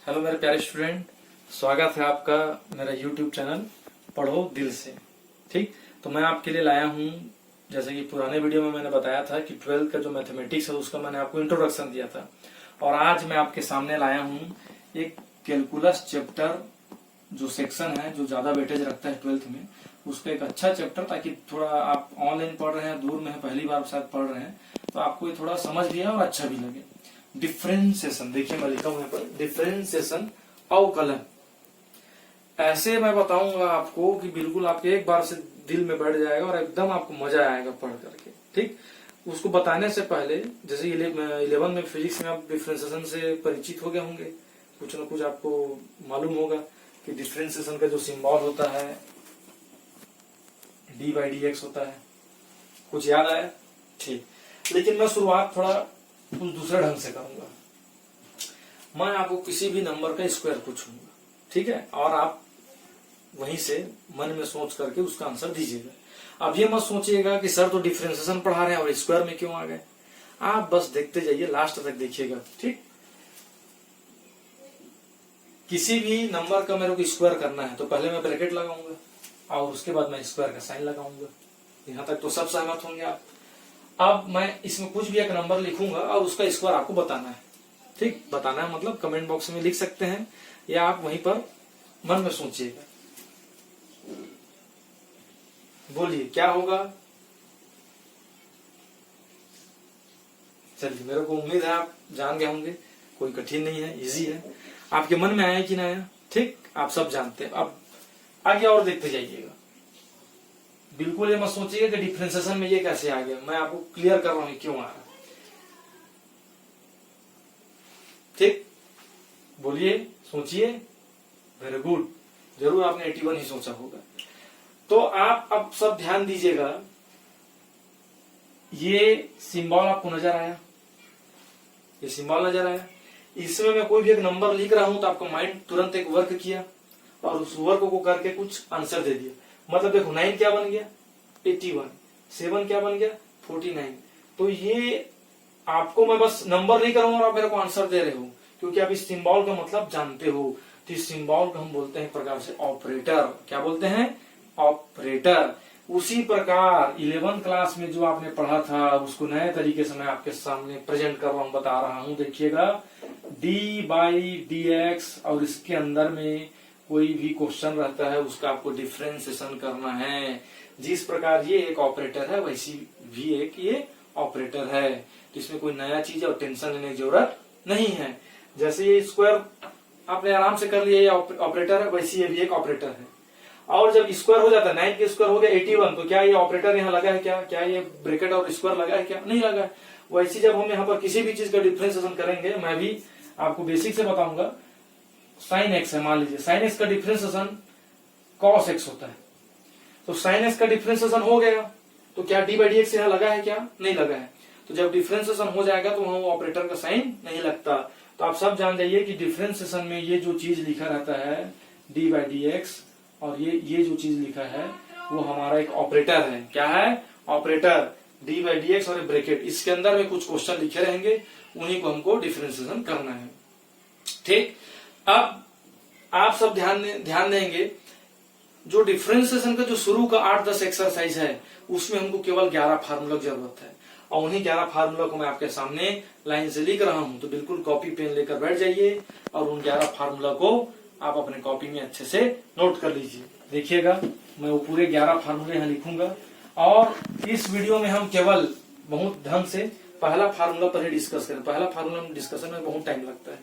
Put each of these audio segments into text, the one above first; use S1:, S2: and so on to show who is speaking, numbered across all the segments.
S1: Hello मेरे प्यारे student, स्वागत है आपका मेरा यूट्यूब चैनल पढ़ो दिल से। ठीक, तो मैं आपके लिए लाया हूँ, जैसे कि पुराने वीडियो में मैंने बताया था कि 12th का जो मैथमेटिक्स है उसका मैंने आपको इंट्रोडक्शन दिया था, और आज मैं आपके सामने लाया हूँ एक कैलकुलस चैप्टर जो सेक्शन है जो ज्यादा वेटेज रखता है 12th में, उसका एक अच्छा चैप्टर, ताकि थोड़ा आप ऑनलाइन पढ़ रहे हैं, दूर में पहली बार शायद पढ़ रहे हैं, तो आपको ये थोड़ा समझ भी आए और अच्छा भी लगे। डिफ्रेंसिएशन, देखिए मैं लिखा हूं यहाँ पर, डिफ्रेंसिएशन अवकलन। ऐसे मैं बताऊंगा आपको कि बिल्कुल आपके एक बार से दिल में बैठ जाएगा और एकदम आपको मजा आएगा पढ़ करके। ठीक, उसको बताने से पहले, जैसे 11 में फिजिक्स में आप डिफ्रेंसिएशन से परिचित हो गए होंगे, कुछ न कुछ आपको मालूम होगा कि डिफ्रेंसिएशन का जो सिंबल होता है d/dx होता है। कुछ याद आया? ठीक, लेकिन मैं शुरुआत थोड़ा कुछ दूसरे ढंग से करूंगा। मैं आपको किसी भी नंबर का स्क्वायर पूछूंगा, ठीक है, और आप वहीं से मन में सोच करके उसका आंसर दीजिएगा। अब ये मत सोचिएगा कि सर तो डिफरेंशिएशन पढ़ा रहे हैं और स्क्वायर में क्यों आ गए। आप बस देखते जाइए, लास्ट तक देखिएगा। ठीक, किसी भी नंबर का मेरे को स्क्वायर करना है तो पहले मैं ब्रैकेट लगाऊंगा और उसके बाद मैं स्क्वायर का साइन लगाऊंगा। यहां तक तो सब सहमत होंगे आप। अब मैं इसमें कुछ भी एक नंबर लिखूंगा और उसका स्क्वायर आपको बताना है। ठीक, बताना है मतलब कमेंट बॉक्स में लिख सकते हैं या आप वहीं पर मन में सोचिएगा। बोलिए क्या होगा। चलिए, मेरे को उम्मीद है आप जान गए होंगे, कोई कठिन नहीं है, इजी है। आपके मन में आया कि ना आया? ठीक, आप सब जानते हैं। अब आगे और देखते जाइएगा। बिल्कुल ये मत सोचिएगा कि डिफरेंशिएशन में ये कैसे आ गया, मैं आपको क्लियर कर रहा हूं क्यों आ रहा है। ठीक, बोलिए, सोचिए। वेरी गुड, जरूर आपने 81 ही सोचा होगा। तो आप अब सब ध्यान दीजिएगा। ये सिंबल आपको नजर आया? ये सिंबल नजर आया? इसमें मैं कोई भी एक नंबर लिख रहा हूं तो आपका माइंड तुरंत एक वर्क किया और उस वर्क को करके कुछ आंसर दे दिया। मतलब देखो, 9 क्या बन गया? 81। 7 क्या बन गया? 49। तो ये आपको मैं बस नंबर नहीं करूंगा और आप मेरे को आंसर दे रहे हो, क्योंकि आप इस सिंबल का मतलब जानते हो। तो इस सिंबल को हम बोलते हैं प्रकार से ऑपरेटर। क्या बोलते हैं? ऑपरेटर। उसी प्रकार 11th क्लास में जो आपने पढ़ा था उसको नए तरीके से मैं आपके सामने प्रेजेंट कर रहा हूं, बता रहा हूं। देखिएगा, d/dx, और इसके अंदर में कोई भी क्वेश्चन रहता है उसका आपको डिफरेंशिएशन करना है। जिस प्रकार ये एक ऑपरेटर है वैसी भी एक ये ऑपरेटर है। तो इसमें कोई नया चीज और टेंशन लेने की जरूरत नहीं है। जैसे ये स्क्वायर आपने आराम से कर लिया, ये ऑपरेटर है, वैसी ये भी एक ऑपरेटर है। और जब स्क्वायर हो जाता है, 9 के स्क्वायर हो गया 81, तो क्या ये ऑपरेटर यहाँ लगा है? क्या ये ब्रैकेट और स्क्वायर लगा है? क्या नहीं लगा है। वैसे जब हम यहाँ पर किसी भी चीज का डिफरेंशिएशन करेंगे, मैं भी आपको बेसिक से बताऊंगा। साइन एक्स है, मान लीजिए साइन एक्स का डिफरेंशिएशन कॉस एक्स होता है। तो साइन एक्स का डिफरेंशिएशन हो गया तो क्या d/dx यहाँ लगा है? क्या नहीं लगा है। तो जब डिफरेंशिएशन हो जाएगा तो वहां ऑपरेटर का साइन नहीं लगता। तो आप सब जान जाइए कि डिफरेंशिएशन में ये जो चीज लिखा रहता है d/dx, और ये जो चीज लिखा है वो हमारा एक ऑपरेटर है। क्या है? ऑपरेटर। d/dx और ब्रैकेट, इसके अंदर में कुछ क्वेश्चन लिखे रहेंगे, उन्हीं को हमको डिफरेंशिएशन करना है। ठीक, अब आप सब ध्यान देंगे, जो डिफरेंशिएशन का जो शुरू का 8-10 एक्सरसाइज है उसमें हमको केवल 11 फार्मूला की जरूरत है, और उन्हीं 11 फार्मूला को मैं आपके सामने लाइन से लिख रहा हूं। तो बिल्कुल कॉपी पेन लेकर बैठ जाइए और उन 11 फार्मूला को आप अपने कॉपी में अच्छे से नोट कर लीजिए। देखिएगा, मैं वो पूरे 11 फार्मूले यहाँ लिखूंगा, और इस वीडियो में हम केवल बहुत ढंग से पहला फार्मूला पर ही डिस्कस करें। पहला फार्मूला डिस्कशन में बहुत टाइम लगता है,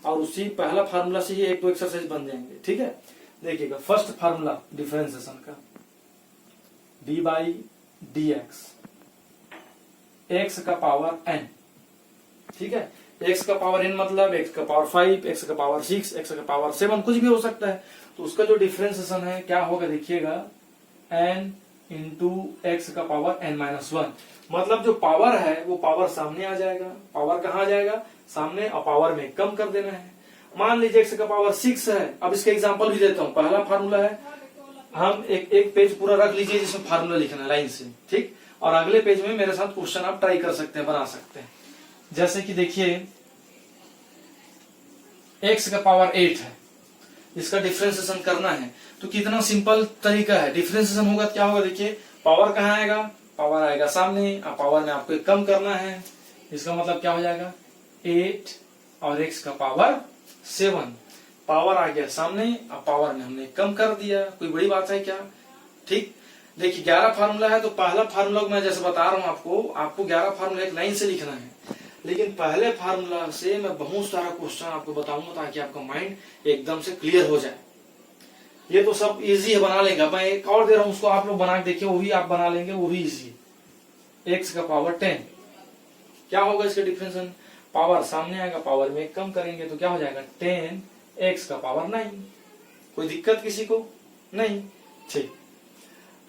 S1: और उसी पहला फार्मूला से ही 1-2 एक्सरसाइज बन जाएंगे। ठीक है, देखिएगा, फर्स्ट फार्मूला डिफरेंशिएशन का, d/dx, x का पावर n। ठीक है, x का पावर n मतलब x का पावर 5, x का पावर 6, x का पावर 7, कुछ भी हो सकता है। तो उसका जो डिफरेंशिएशन है क्या होगा? देखिएगा, n इंटू x का पावर n-1। मतलब जो पावर है वो पावर सामने आ जाएगा। पावर कहाँ आ जाएगा? सामने। और पावर में कम कर देना है। मान लीजिए x का पावर 6 है। अब इसका एग्जांपल भी देता हूं। पहला फार्मूला है, हम एक पेज पूरा रख लीजिए जिसमें फार्मूला लिखना है लाइन से। ठीक, और अगले पेज में मेरे साथ क्वेश्चन आप ट्राई कर सकते हैं, बना सकते हैं। जैसे कि देखिए, x का पावर 8 है, इसका डिफ्रेंसिएशन करना है। तो कितना सिंपल तरीका है, डिफ्रेंसिएशन होगा तो क्या होगा, देखिए पावर कहाँ आएगा, पावर आएगा सामने, अब पावर में आपको कम करना है, इसका मतलब क्या हो जाएगा 8 और x का पावर 7, पावर आ गया सामने, अब पावर में हमने कम कर दिया, कोई बड़ी बात है क्या। ठीक, देखिए 11 फार्मूला है, तो पहला फार्मूला मैं जैसे बता रहा हूँ आपको 11 फार्मूला एक लाइन से लिखना है, लेकिन पहले फार्मूला से मैं बहुत सारा क्वेश्चन आपको बताऊंगा ताकि आपका माइंड एकदम से क्लियर हो जाए। ये तो सब इजी है, बना लेंगे, मैं एक और दे रहा हूं उसको आप लोग बना के देखिए, वो भी आप बना लेंगे, वो भी इजी। x का पावर 10 क्या होगा इसका डिफरेंशिएशन, पावर सामने आएगा, पावर में कम करेंगे तो क्या हो जाएगा 10 x का पावर 9। कोई दिक्कत किसी को नहीं। ठीक,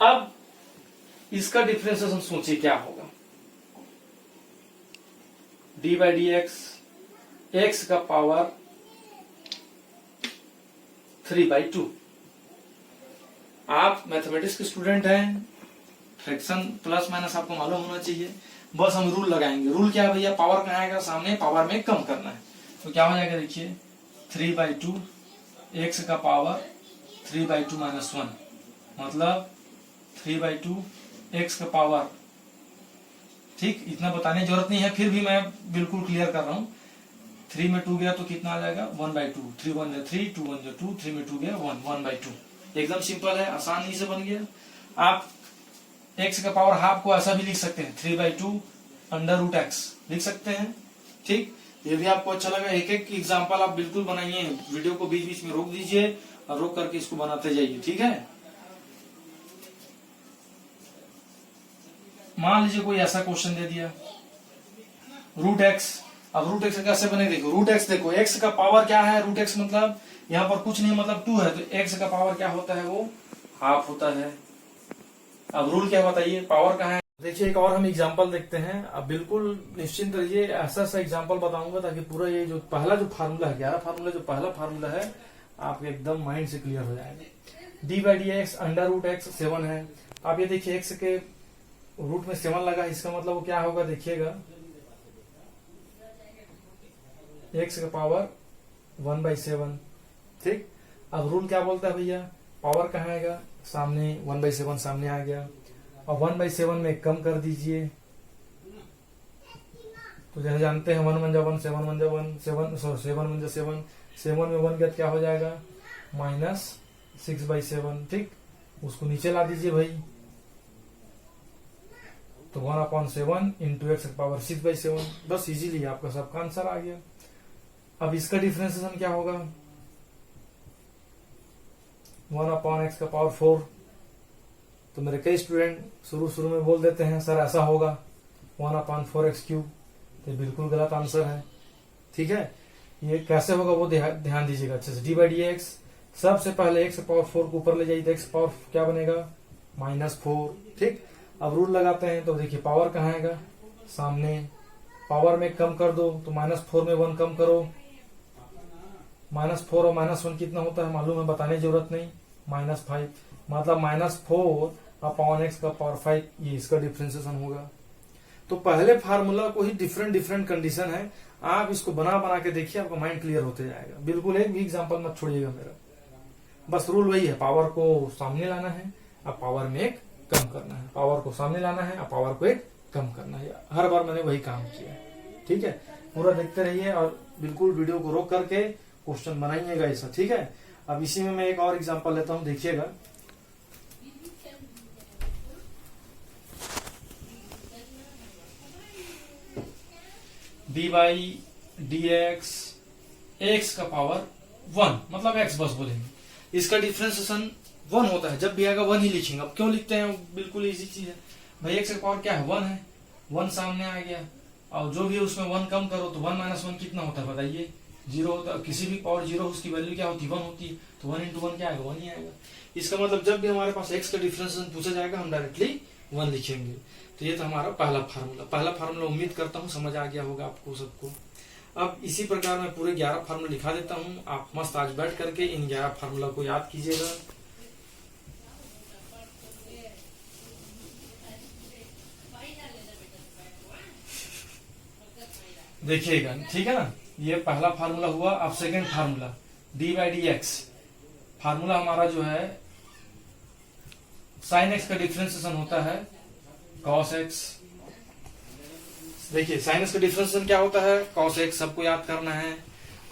S1: अब इसका डिफरेंशिएशन सोचिए क्या होगा, d बाई डी x का पावर 3/2। आप मैथमेटिक्स के स्टूडेंट हैं, फ्रैक्शन प्लस माइनस आपको मालूम होना चाहिए, बस हम रूल लगाएंगे। रूल क्या है भैया, पावर कहाँ आएगा सामने, पावर में कम करना है, तो क्या हो जाएगा देखिए 3/2 x का पावर 3/2 माइनस 1, मतलब 3/2 x का पावर। ठीक, इतना बताने की जरूरत नहीं है, फिर भी मैं बिल्कुल क्लियर कर रहा हूं। 3 में 2 गया तो कितना आ जाएगा 1/2, 3 1 जा 3, 2 1 जा 2, 3 में 2 गया 1, 1/2। एकदम सिंपल है, आसानी से बन गया। आप x का पावर हाफ को ऐसा भी लिख सकते हैं, 3/2 √x लिख सकते हैं। ठीक, ये भी आपको अच्छा लगा, एक एक एग्जाम्पल आप बिल्कुल बनाइए, वीडियो को बीच बीच में रोक दीजिए और रोक करके इसको बनाते जाइए। ठीक है, मान लीजिए कोई ऐसा क्वेश्चन दे दिया √x, अब √x कैसे बने देखो, √x देखो x का पावर क्या है, √x मतलब यहाँ पर कुछ नहीं, मतलब 2 है, तो x का पावर क्या होता है, वो हाफ होता है। अब रूल क्या बताइए, पावर कहाँ है। देखिए एक और हम एग्जांपल देखते हैं, अब बिल्कुल निश्चिंत रहिए, ऐसा एग्जांपल बताऊंगा ताकि पूरा ये जो पहला जो फार्मूला है 11 फार्मूला, जो पहला फार्मूला है आपके एकदम माइंड से क्लियर हो जाएगा। d by D x √x 7 है। आप ये देखिए x के रूट में 7 लगा, इसका मतलब वो क्या होगा देखिएगा, x का पावर 1/7। ठीक, अब रूल क्या बोलता है भैया, पावर कहाँ आएगा सामने, 1/7 सामने आ गया, और 1/7 में कम कर दीजिए, तो जैसे जानते हैं 1 1 जा 1, 7 1 जा 1, 7 1 जा 7, 7 में 1 गया क्या हो जाएगा -6/7। ठीक, उसको नीचे ला दीजिए भाई, तो 1/7 इंटू x पावर 6/7, बस इजीली आपका सबका आंसर आ गया। अब इसका डिफरेंशिएशन क्या होगा, 1/x का पावर 4। तो मेरे कई स्टूडेंट शुरू में बोल देते हैं सर ऐसा होगा 1/4x3, तो बिल्कुल गलत आंसर है। ठीक है, ये कैसे होगा वो ध्यान दीजिएगा अच्छे से। d बाई डी एक्स, सबसे पहले x पावर 4 को ऊपर ले जाइए, तो x पावर क्या बनेगा -4। ठीक, अब रूल लगाते हैं, तो देखिए पावर कहाँ आएगा सामने, पावर में कम कर दो, तो -4 में 1 कम करो, -4 और -1 कितना होता है मालूम है, बताने की जरूरत नहीं, -5, मतलब -4/x का पावर 5, ये इसका डिफरेंशिएशन होगा। तो पहले फार्मूला को ही डिफरेंट कंडीशन है, आप इसको बना के देखिए, आपका माइंड क्लियर होते जाएगा। बिल्कुल एक भी एग्जांपल मत छोड़िएगा मेरा, बस रूल वही है, पावर को सामने लाना है, अब पावर में एक कम करना है, पावर को सामने लाना है, अब पावर को एक कम करना है। हर बार मैंने वही काम किया। ठीक है, पूरा देखते रहिए और बिल्कुल वीडियो को रोक करके क्वेश्चन बनाइएगा ऐसा। ठीक है, अब इसी में मैं एक और एग्जांपल लेता हूं, देखिएगा। d by D x x का पावर 1, मतलब x बस बोलेंगे, इसका डिफरेंशिएशन 1 होता है, जब भी आएगा 1 ही लिखेंगे। अब क्यों लिखते हैं, बिल्कुल इजी चीज है भाई, x का पावर क्या है 1 है, 1 सामने आ गया, और जो भी उसमें 1 कम करो तो 1 - 1 कितना होता है बताइए, 0 होता है। किसी भी पावर 0 उसकी वैल्यू क्या होती है 1 होती है, तो 1 × 1 क्या आएगा 1 ही आएगा। इसका मतलब जब भी हमारे पास x का डिफरेंशिएशन पूछा जाएगा हम डायरेक्टली 1 लिखेंगे। तो ये तो हमारा पहला फार्मूला, उम्मीद करता हूँ समझ आ गया होगा आपको सबको। अब इसी प्रकार मैं पूरे 11 फार्मूला लिखा देता हूँ, आप मस्त आज बैठ करके इन 11 फार्मूला को याद कीजिएगा। देखिएगा, ठीक है ना। ये पहला फार्मूला हुआ। अब second formula D by D x, formula हमारा जो है साइन एक्स का डिफ्रेंसिएशन होता है कॉस एक्स। देखिए साइन एक्स का डिफ्रेंसिएशन क्या होता है, कॉस एक्स, सबको याद करना है।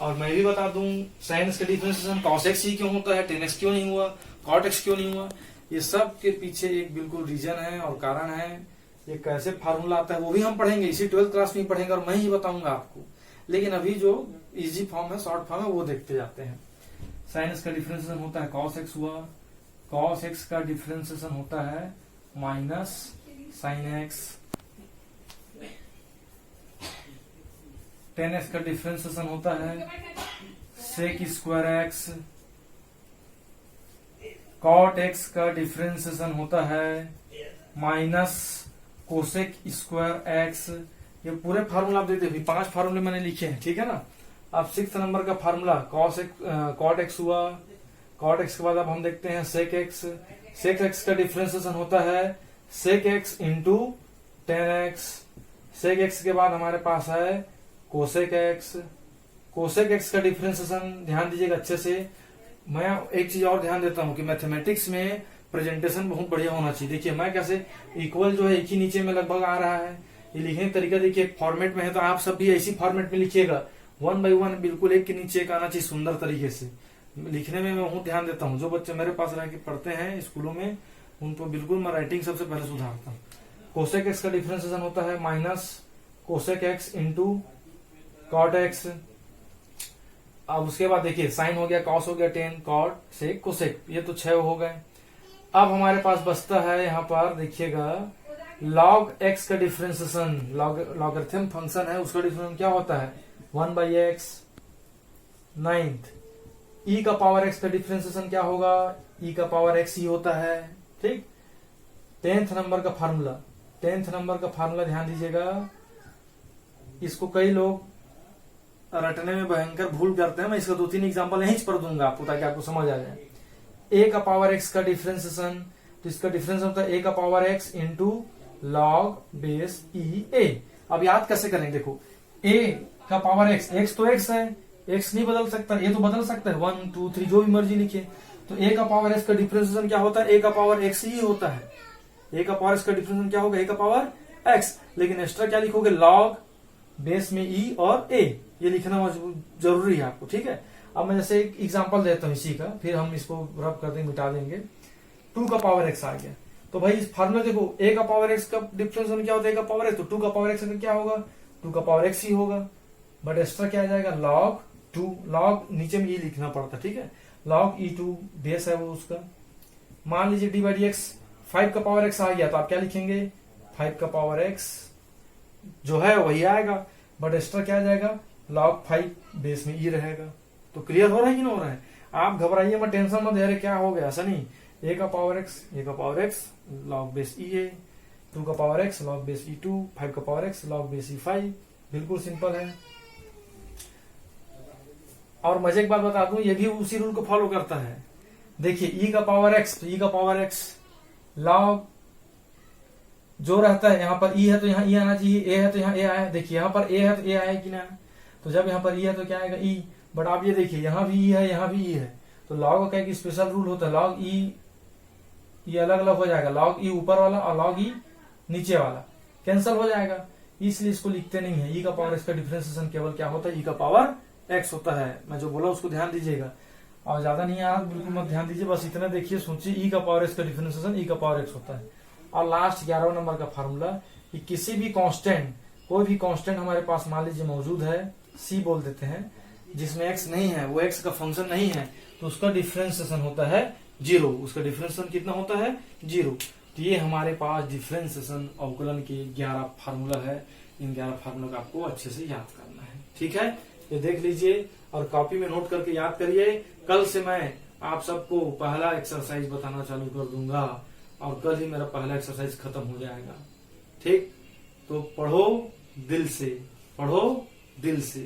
S1: और मैं भी बता दूं साइन एक्स का डिफ्रेंसिएशन कॉस एक्स ही क्यों होता है, टेन एक्स क्यों नहीं हुआ, कॉट एक्स क्यों नहीं हुआ। ये सब के पीछे एक बिल्कुल रीजन है और कारण है। ये कैसे फार्मूला आता है वो भी हम पढ़ेंगे, इसी 12th क्लास में ही पढ़ेंगे और मैं ही बताऊंगा आपको। लेकिन अभी जो इजी फॉर्म है, शॉर्ट फॉर्म है, वो देखते जाते हैं। साइन एक्स का डिफरेंशिएशन होता है कॉस एक्स हुआ, कॉस एक्स का डिफरेंशिएशन होता है minus sine x, tan x का डिफरेंशिएशन होता है sec square x, cot x का डिफरेंशिएशन होता है माइनस कोसेक स्क्वायर एक्स। ये पूरे फार्मूला आप देखते 5 फार्मूले मैंने लिखे हैं, ठीक है ना। अब 6th नंबर का फार्मूला कॉट एक्स हुआ। कॉट एक्स के बाद अब हम देखते हैं सेक एक्स। सेक एक्स का डिफरेंशिएशन होता है sec x into tan x. Sec x के बाद हमारे पास है कोसेक एक्स। कोसेक एक्स का डिफरेंशिएशन ध्यान दीजिएगा अच्छे से। मैं एक चीज और ध्यान देता हूं कि मैथमेटिक्स में प्रेजेंटेशन बहुत बढ़िया होना चाहिए। देखिए मैं कैसे इक्वल जो है एक ही नीचे में लगभग आ रहा है। ये लिखने का तरीका देखिए, फॉर्मेट में है तो आप सब भी ऐसी फॉर्मेट में लिखिएगा, 1 by 1 बिल्कुल एक के नीचे एक आना चाहिए सुंदर तरीके से। लिखने में मैं ध्यान देता हूँ। जो बच्चे मेरे पास रह के पढ़ते हैं स्कूलों में उनको बिल्कुल मैं राइटिंग सबसे पहले सुधारता हूँ। कोसेक एक्स का डिफरेंशिएशन होता है minus cosec x into cot x. अब उसके बाद देखिए साइन हो गया, कॉस हो गया, टेन, कॉट, सेक, कोसेक, ये तो 6 हो गए। अब हमारे पास बचता है यहाँ पर देखिएगा लॉग एक्स का डिफरेंशिएशन। लॉगरिथम फंक्शन है उसका डिफरेंशिएशन क्या होता है 1 by x। 9th e का पावर x का डिफरेंशिएशन क्या होगा, e का पावर x ही होता है, ठीक। 10th नंबर का फार्मूला, 10th नंबर का फार्मूला ध्यान दीजिएगा। इसको कई लोग रटने में भयंकर भूल करते हैं। मैं इसका 2-3 एग्जांपल यहीं पर दूंगा आपको ताकि आपको समझ आ जाए। a का पावर x का डिफरेंशिएशन, तो इसका डिफरेंशिएशन होता है a का power x into log base e a. अब याद कैसे करेंगे, देखो a का पावर x तो x है, x नहीं बदल सकता, a तो बदल सकता है 1, 2, 3 जो भी मर्जी लिखे। तो a का पावर x का डिफरेंशिएशन क्या होता है, a का पावर x ही होता है। a का पावर x का डिफरेंशिएशन क्या होगा, a का पावर x। लेकिन एक्स्ट्रा क्या लिखोगे, लॉग बेस में e और a, ये लिखना जरूरी है आपको, ठीक है। अब मैं जैसे एक एग्जांपल देता हूँ इसी का, फिर हम इसको रब कर देंगे, मिटा देंगे। 2 का पावर x आ गया, तो भाई इस फार्मूला देखो a का पावर x का डिफरेंशिएशन क्या होता है, a का पावर x, तो 2 का पावर x का क्या होगा, 2 का पावर x ही होगा। बट एक्स्ट्रा क्या आ जाएगा, लॉग 2, लॉग नीचे में ये लिखना पड़ता, ठीक है। लॉग e2 बेस है वो उसका। मान लीजिए डी बाई डी एक्स 5 का पावर x आ गया, तो आप क्या लिखेंगे 5 का पावर x जो है वही आएगा, बट एक्स्ट्रा क्या आ जाएगा लॉग 5 बेस में e रहेगा। तो क्लियर हो रहा है कि नहीं हो रहा है। आप घबराइए मत, टेंशन मत ले, क्या हो गया, ऐसा नहीं। a का power x log base e है, 2 का power x log base e2, 5 का power x log base e5, बिल्कुल सिंपल है। और मजे की बात बता दूं, ये भी उसी रूल को फॉलो करता है। देखिए e का पावर x, तो e का पावर x लॉग जो रहता है, यहाँ पर e है तो यहाँ e आना चाहिए, a है तो यहाँ a आया। देखिए यहाँ पर a है तो a आया कि ना, तो जब यहाँ पर e है तो क्या आएगा e। बट आप ये देखिए यहाँ भी e है, यहाँ भी e है, तो लॉग का एक स्पेशल रूल होता है, लॉग e ये अलग अलग हो जाएगा, लॉग e ऊपर वाला और लॉग e नीचे वाला कैंसिल हो जाएगा, इसलिए इसको लिखते नहीं है। e का पावर x का डिफरेंशिएशन केवल क्या होता है, e का पावर x होता है। मैं जो बोला उसको ध्यान दीजिएगा, और ज्यादा नहीं आ रहा बिल्कुल मत ध्यान दीजिए, बस इतना देखिए, सोचिए e का पावर x का डिफरेंशिएशन e का पावर x होता है। और लास्ट 11वां नंबर का फार्मूला कि किसी भी कांस्टेंट, कोई भी कांस्टेंट हमारे पास मान लीजिए मौजूद है, c बोल देते हैं, जिसमें x नहीं है, वो x का फंक्शन नहीं है, तो उसका डिफरेंशिएशन होता है 0। उसका डिफरेंशिएशन कितना होता है 0। तो ये हमारे पास डिफरेंशिएशन अवकलन के 11 फार्मूला है। इन 11 फार्मूला का आपको अच्छे से याद करना है, ठीक है। ये देख लीजिए और कॉपी में नोट करके याद करिए। कल से मैं आप सबको पहला एक्सरसाइज बताना चालू कर दूंगा और कल ही मेरा पहला एक्सरसाइज खत्म हो जाएगा, ठीक। तो पढ़ो दिल से, पढ़ो दिल से।